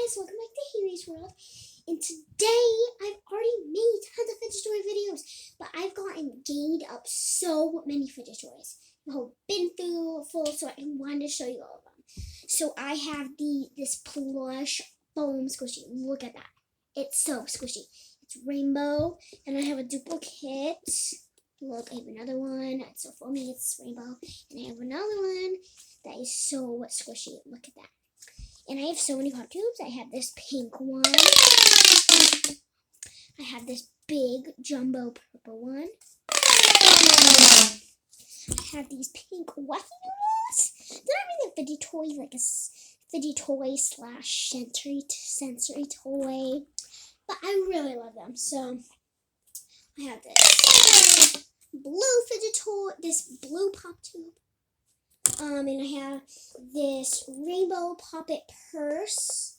guys, welcome back to Haley's World. And today I've already made tons of fidget toy videos, but I've gained up so many fidget toys. The whole bin full, so I wanted to show you all of them. So I have this plush foam squishy. Look at that. It's so squishy. It's rainbow, and I have a duplicate. Look, I have another one. It's so foamy, it's rainbow. And I have another one that is so squishy. Look at that. And I have so many pop tubes. I have this pink one. I have this big jumbo purple one. I have these pink wacky noodles. They're not really a fidget toy, like a fidget toy slash sensory toy. But I really love them. So I have this blue fidget toy, this blue pop tube. And I have this rainbow poppet purse.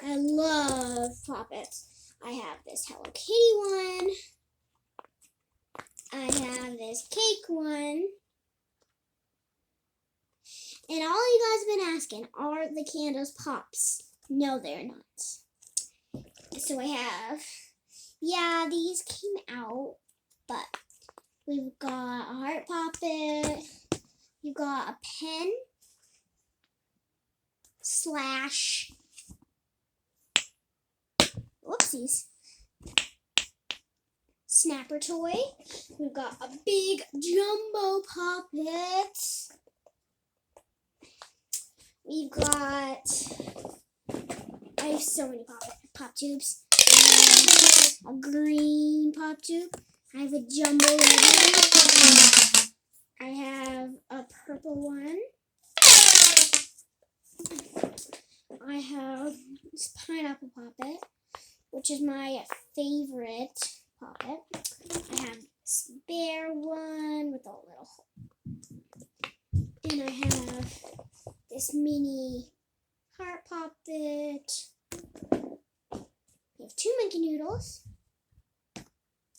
I love poppets. I have this Hello Kitty one. I have this cake one. And all you guys have been asking, are the candles pops? No, they're not. So I have, these came out, but we've got a heart poppet. You got a pen slash, whoopsies, snapper toy. We've got a big jumbo poppet. We've got, I have so many pop tubes. A green pop tube. I have a jumbo red one. I have a purple one. I have this pineapple poppet, which is my favorite poppet. I have this bear one with a little hole. And I have this mini heart poppet. We have two Mickey Noodles.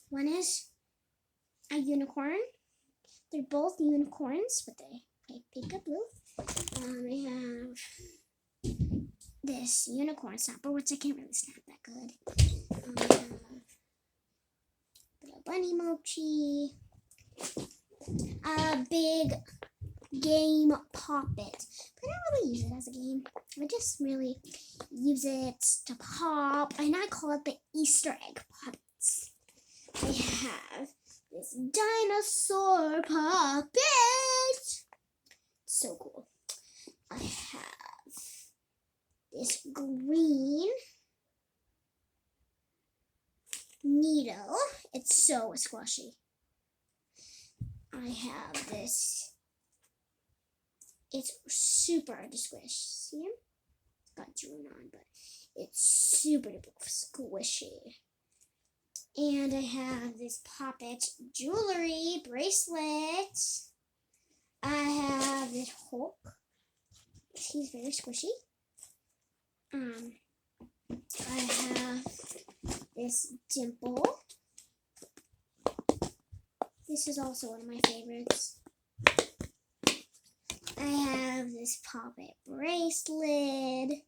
One is a unicorn. They're both unicorns, but they pink and blue. We have this unicorn snapper, which I can't really snap that good. We have little bunny mochi. A big game poppet. But I don't really use it as a game. I just really use it to pop, and I call it the Easter egg poppets. I have this dinosaur puppet. So cool. I have this green needle. It's so squishy. I have this. It's super hard to squish. See? It's got drawn on, but it's super squishy. And I have this poppet jewelry bracelet. I have this Hulk. He's very squishy. I have this dimple. This is also one of my favorites. I have this poppet bracelet.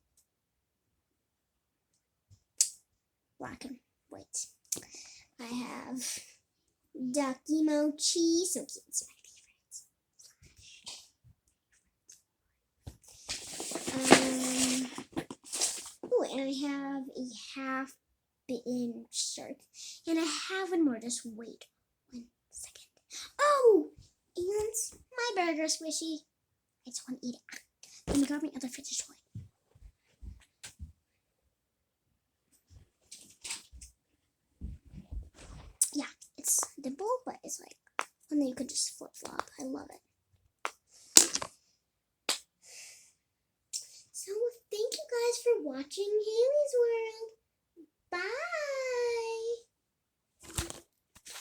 Black and white. I have Ducky Mochi, so cute, it's my favorite. And I have a half-bitten shirt. And I have one more, just wait 1 second. Oh, and my burger squishy. I just want to eat it. Let me grab my other fidget toy. It's dimple, but it's like one that you could just flip flop. I love it. So thank you guys for watching Haley's World.